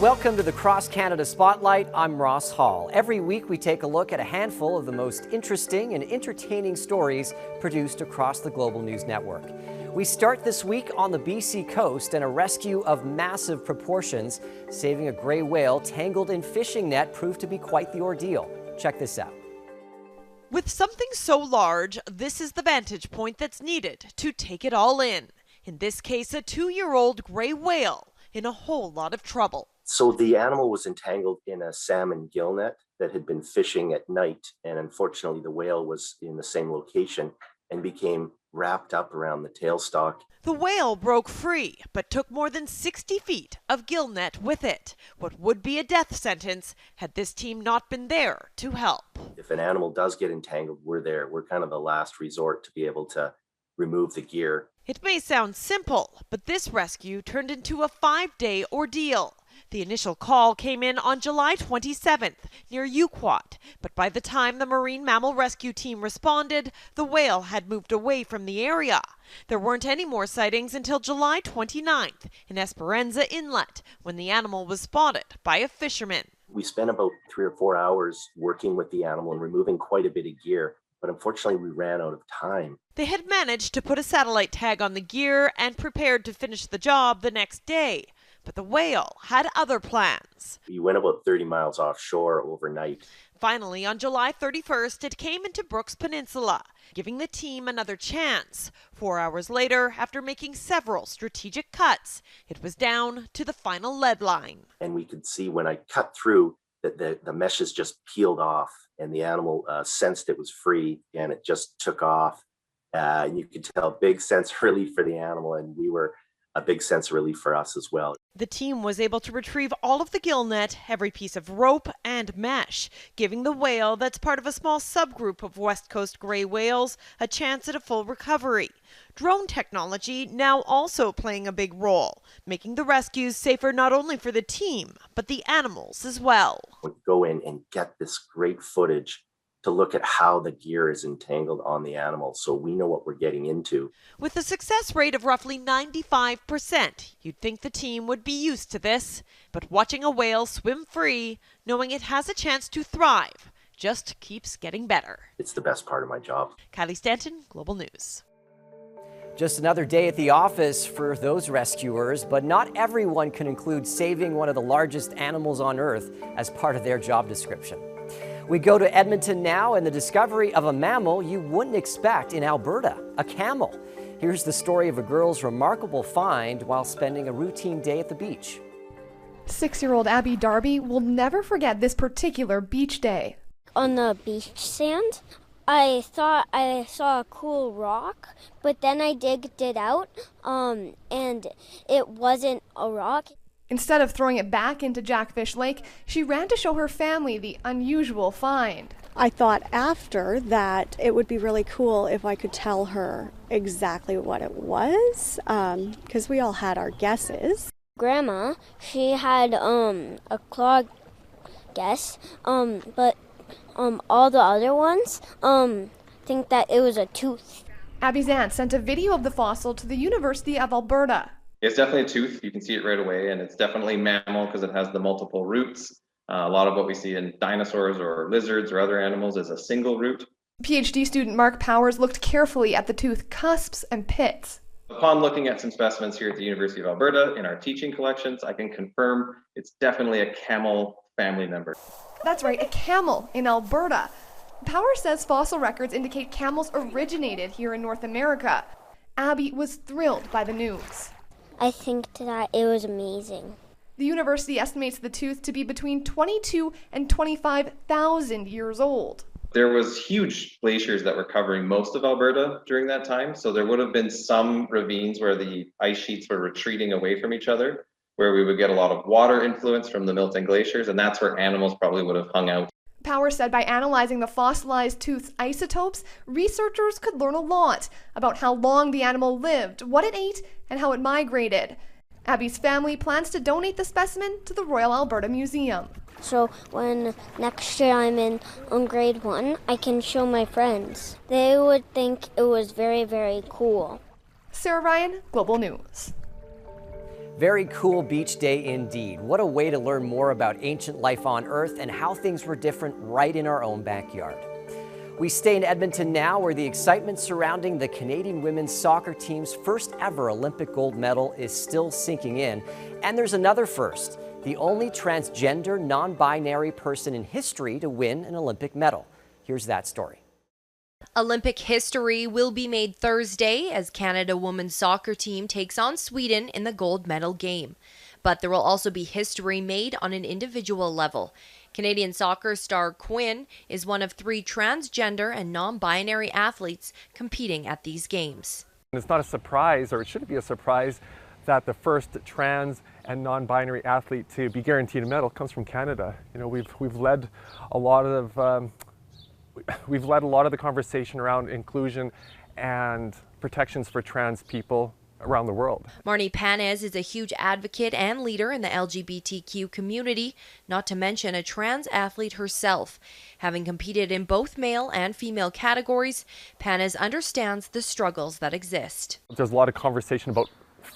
Welcome to the Cross Canada Spotlight. I'm Ross Hall. Every week we take a look at a handful of the most interesting and entertaining stories produced across the Global News Network. We start this week on the BC coast and a rescue of massive proportions. Saving a gray whale tangled in fishing net proved to be quite the ordeal. Check this out. With something so large, this is the vantage point that's needed to take it all in. In this case, a 2-year-old gray whale in a whole lot of trouble. So the animal was entangled in a salmon gill net that had been fishing at night. And unfortunately, the whale was in the same location and became wrapped up around the tailstock. The whale broke free, but took more than 60 feet of gill net with it. What would be a death sentence had this team not been there to help. If an animal does get entangled, we're there. We're kind of the last resort to be able to remove the gear. It may sound simple, but this rescue turned into a 5-day ordeal. The initial call came in on July 27th near Yuquot, but by the time the Marine Mammal Rescue Team responded, the whale had moved away from the area. There weren't any more sightings until July 29th in Esperanza Inlet, when the animal was spotted by a fisherman. We spent about 3 or 4 hours working with the animal and removing quite a bit of gear, but unfortunately we ran out of time. They had managed to put a satellite tag on the gear and prepared to finish the job the next day. But the whale had other plans. We went about 30 miles offshore overnight. Finally, on July 31st, it came into Brooks Peninsula, giving the team another chance. 4 hours later, after making several strategic cuts, it was down to the final lead line. And we could see when I cut through that the meshes just peeled off, and the animal sensed it was free, and it just took off. And you could tell big sense of relief for the animal, and we were a big sense of relief for us as well. The team was able to retrieve all of the gill net, every piece of rope and mesh, giving the whale that's part of a small subgroup of West Coast gray whales a chance at a full recovery. Drone technology now also playing a big role, making the rescues safer not only for the team, but the animals as well. We go in and get this great footage to look at how the gear is entangled on the animal, so we know what we're getting into. With a success rate of roughly 95%, you'd think the team would be used to this, but watching a whale swim free, knowing it has a chance to thrive, just keeps getting better. It's the best part of my job. Kylie Stanton, Global News. Just another day at the office for those rescuers, but not everyone can include saving one of the largest animals on Earth as part of their job description. We go to Edmonton now and the discovery of a mammal you wouldn't expect in Alberta, a camel. Here's the story of a girl's remarkable find while spending a routine day at the beach. 6-year-old Abby Darby will never forget this particular beach day. On the beach sand, I thought I saw a cool rock, but then I digged it out, and it wasn't a rock. Instead of throwing it back into Jackfish Lake, she ran to show her family the unusual find. I thought after that it would be really cool if I could tell her exactly what it was, because we all had our guesses. Grandma, she had a claw guess, but all the other ones think that it was a tooth. Abby's aunt sent a video of the fossil to the University of Alberta. It's definitely a tooth. You can see it right away, and it's definitely mammal because it has the multiple roots. A lot of what we see in dinosaurs or lizards or other animals is a single root. PhD student Mark Powers looked carefully at the tooth cusps and pits. Upon looking at some specimens here at the University of Alberta in our teaching collections, I can confirm it's definitely a camel family member. That's right, a camel in Alberta. Powers says fossil records indicate camels originated here in North America. Abby was thrilled by the news. I think that it was amazing. The university estimates the tooth to be between 22 and 25,000 years old. There was huge glaciers that were covering most of Alberta during that time, so there would have been some ravines where the ice sheets were retreating away from each other, where we would get a lot of water influence from the melting glaciers, and that's where animals probably would have hung out. Powers said by analyzing the fossilized tooth's isotopes, researchers could learn a lot about how long the animal lived, what it ate, and how it migrated. Abby's family plans to donate the specimen to the Royal Alberta Museum. So when next year I'm in grade 1, I can show my friends. They would think it was very, very cool. Sarah Ryan, Global News. Very cool beach day indeed. What a way to learn more about ancient life on Earth and how things were different right in our own backyard. We stay in Edmonton now, where the excitement surrounding the Canadian women's soccer team's first ever Olympic gold medal is still sinking in. And there's another first, the only transgender, non-binary person in history to win an Olympic medal. Here's that story. Olympic history will be made Thursday as Canada women's soccer team takes on Sweden in the gold medal game. But there will also be history made on an individual level. Canadian soccer star Quinn is one of 3 transgender and non-binary athletes competing at these games. It's not a surprise, or it shouldn't be a surprise, that the first trans and non-binary athlete to be guaranteed a medal comes from Canada. You know, we've led a lot of the conversation around inclusion and protections for trans people around the world. Marnie Panez is a huge advocate and leader in the LGBTQ community, not to mention a trans athlete herself. Having competed in both male and female categories, Panez understands the struggles that exist. There's a lot of conversation about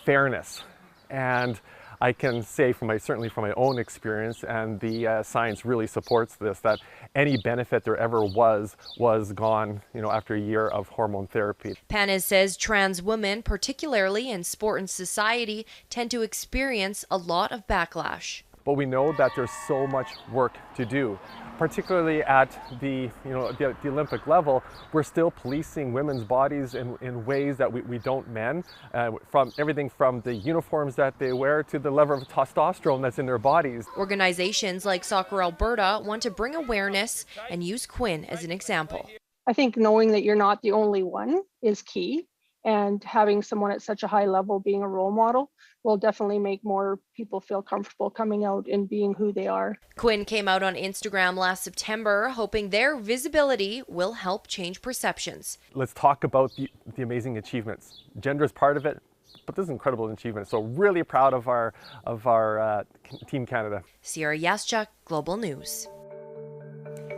fairness, and I can say certainly from my own experience, and the science really supports this, that any benefit there ever was gone, after a year of hormone therapy. Panez says trans women, particularly in sport and society, tend to experience a lot of backlash. But we know that there's so much work to do, particularly at the Olympic level. We're still policing women's bodies in ways that we don't men, from everything from the uniforms that they wear to the level of testosterone that's in their bodies. Organizations like Soccer Alberta want to bring awareness and use Quinn as an example. I think knowing that you're not the only one is key, and having someone at such a high level being a role model will definitely make more people feel comfortable coming out and being who they are. Quinn came out on Instagram last September, hoping their visibility will help change perceptions. Let's talk about the amazing achievements. Gender is part of it, but this is incredible achievement. So really proud of our Team Canada. Sierra Yaschuk, Global News.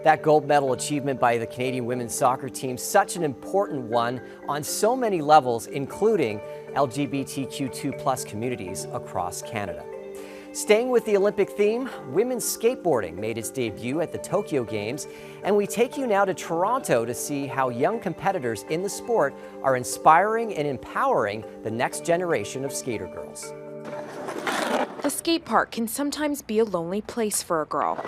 That gold medal achievement by the Canadian women's soccer team, such an important one on so many levels, including LGBTQ2+ communities across Canada. Staying with the Olympic theme, women's skateboarding made its debut at the Tokyo Games, and we take you now to Toronto to see how young competitors in the sport are inspiring and empowering the next generation of skater girls. The skate park can sometimes be a lonely place for a girl.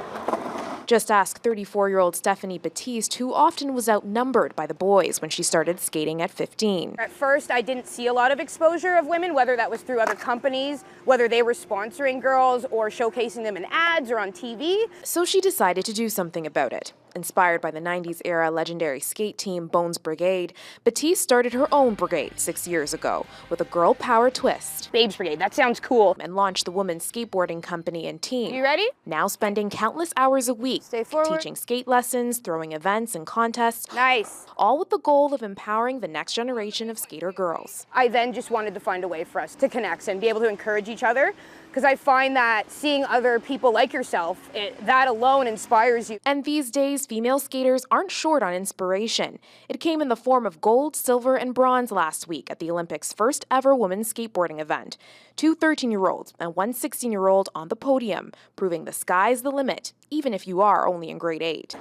Just ask 34-year-old Stephanie Batiste, who often was outnumbered by the boys when she started skating at 15. At first, I didn't see a lot of exposure of women, whether that was through other companies, whether they were sponsoring girls or showcasing them in ads or on TV. So she decided to do something about it. Inspired by the 90s era legendary skate team Bones Brigade, Batiste started her own brigade 6 years ago with a girl power twist. Babes Brigade, that sounds cool. And launched the women's skateboarding company and team. You ready? Now spending countless hours a week Stay forward. Teaching skate lessons, throwing events and contests. Nice. All with the goal of empowering the next generation of skater girls. I then just wanted to find a way for us to connect and be able to encourage each other, because I find that seeing other people like yourself, that alone inspires you. And these days, female skaters aren't short on inspiration. It came in the form of gold, silver, and bronze last week at the Olympics' first ever women's skateboarding event. 2 13-year-olds and 1 16-year-old on the podium, proving the sky's the limit, even if you are only in grade 8.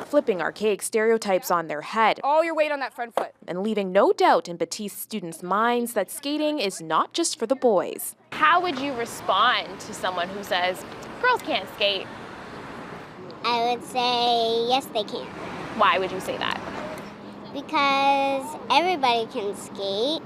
Flipping archaic stereotypes on their head. All your weight on that front foot. And leaving no doubt in Batiste's students' minds that skating is not just for the boys. How would you respond to someone who says, girls can't skate? I would say, yes, they can. Why would you say that? Because everybody can skate.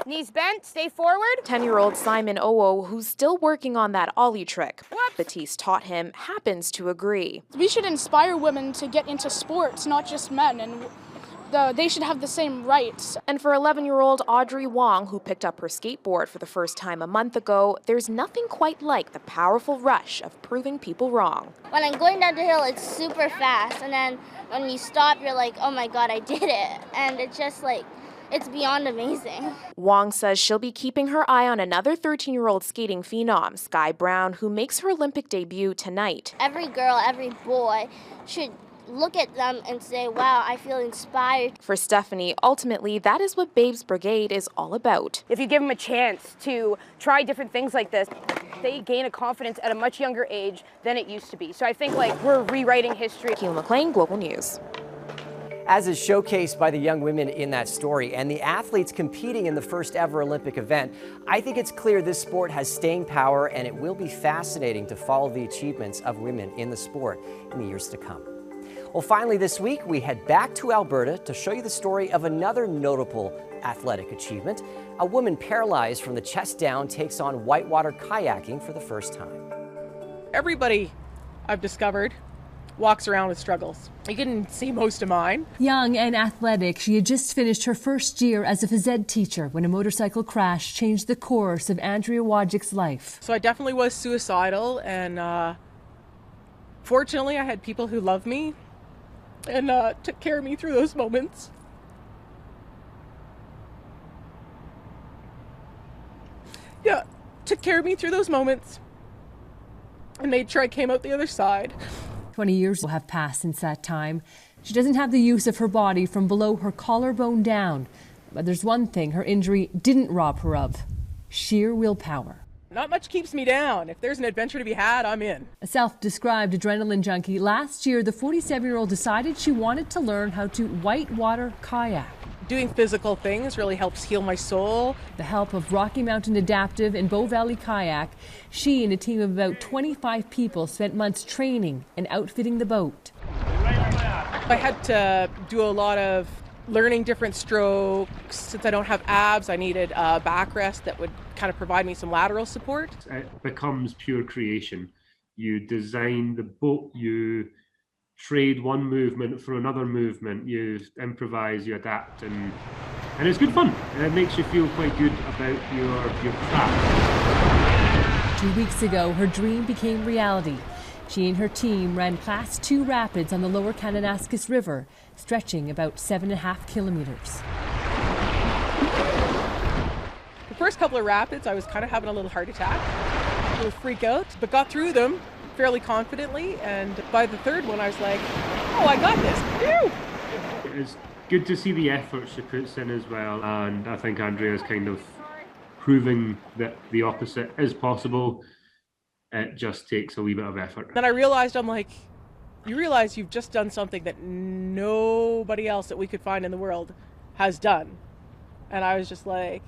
Knees bent, stay forward. 10-year-old Simon Owo, who's still working on that ollie trick. Batiste taught him, happens to agree. We should inspire women to get into sports, not just men, and they should have the same rights. And for 11-year-old Audrey Wong, who picked up her skateboard for the first time a month ago, there's nothing quite like the powerful rush of proving people wrong. When I'm going down the hill, it's super fast, and then when you stop, you're like, oh my God, I did it. And it's just like, it's beyond amazing. Wong says she'll be keeping her eye on another 13-year-old skating phenom, Sky Brown, who makes her Olympic debut tonight. Every girl, every boy should look at them and say, wow, I feel inspired. For Stephanie, ultimately, that is what Babes Brigade is all about. If you give them a chance to try different things like this, they gain a confidence at a much younger age than it used to be. So I think we're rewriting history. Keelan McLean, Global News. As is showcased by the young women in that story and the athletes competing in the first ever Olympic event, I think it's clear this sport has staying power, and it will be fascinating to follow the achievements of women in the sport in the years to come. Well, finally this week, we head back to Alberta to show you the story of another notable athletic achievement. A woman paralyzed from the chest down takes on whitewater kayaking for the first time. Everybody I've discovered walks around with struggles. You can see most of mine. Young and athletic, she had just finished her first year as a phys ed teacher when a motorcycle crash changed the course of Andrea Wojcik's life. So I definitely was suicidal, and fortunately I had people who loved me and took care of me through those moments. Yeah, took care of me through those moments and made sure I came out the other side. 20 years will have passed since that time. She doesn't have the use of her body from below her collarbone down. But there's one thing her injury didn't rob her of: sheer willpower. Not much keeps me down. If there's an adventure to be had, I'm in. A self-described adrenaline junkie, last year the 47-year-old decided she wanted to learn how to whitewater kayak. Doing physical things really helps heal my soul. The help of Rocky Mountain Adaptive and Bow Valley Kayak, she and a team of about 25 people spent months training and outfitting the boat. I had to do a lot of learning different strokes. Since I don't have abs, I needed a backrest that would kind of provide me some lateral support. It becomes pure creation. You design the boat, you trade one movement for another movement, you improvise, you adapt, and it's good fun. And it makes you feel quite good about your craft. 2 weeks ago, her dream became reality. She and her team ran Class 2 rapids on the lower Kananaskis River, stretching about 7.5 kilometers. The first couple of rapids, I was kind of having a little heart attack, a little freak out, but got through them fairly confidently, and by the third one I was like, oh, I got this. Phew! It's good to see the effort she puts in as well, and I think Andrea is kind of proving that the opposite is possible. It just takes a wee bit of effort. Then I realized, I'm like, you realize you've just done something that nobody else that we could find in the world has done. And I was just like,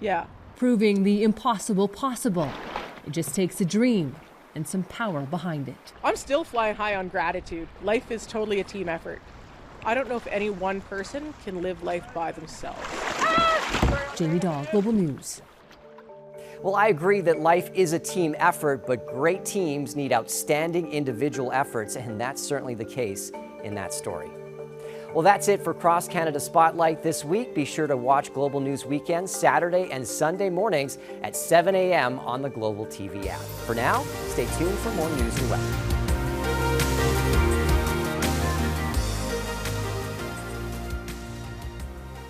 yeah. Proving the impossible possible. It just takes a dream and some power behind it. I'm still flying high on gratitude. Life is totally a team effort. I don't know if any one person can live life by themselves. Jamie Dahl, Global News. Well, I agree that life is a team effort, but great teams need outstanding individual efforts, and that's certainly the case in that story. Well, that's it for Cross Canada Spotlight this week. Be sure to watch Global News Weekend Saturday and Sunday mornings at 7 a.m. on the Global TV app. For now, stay tuned for more news and weather.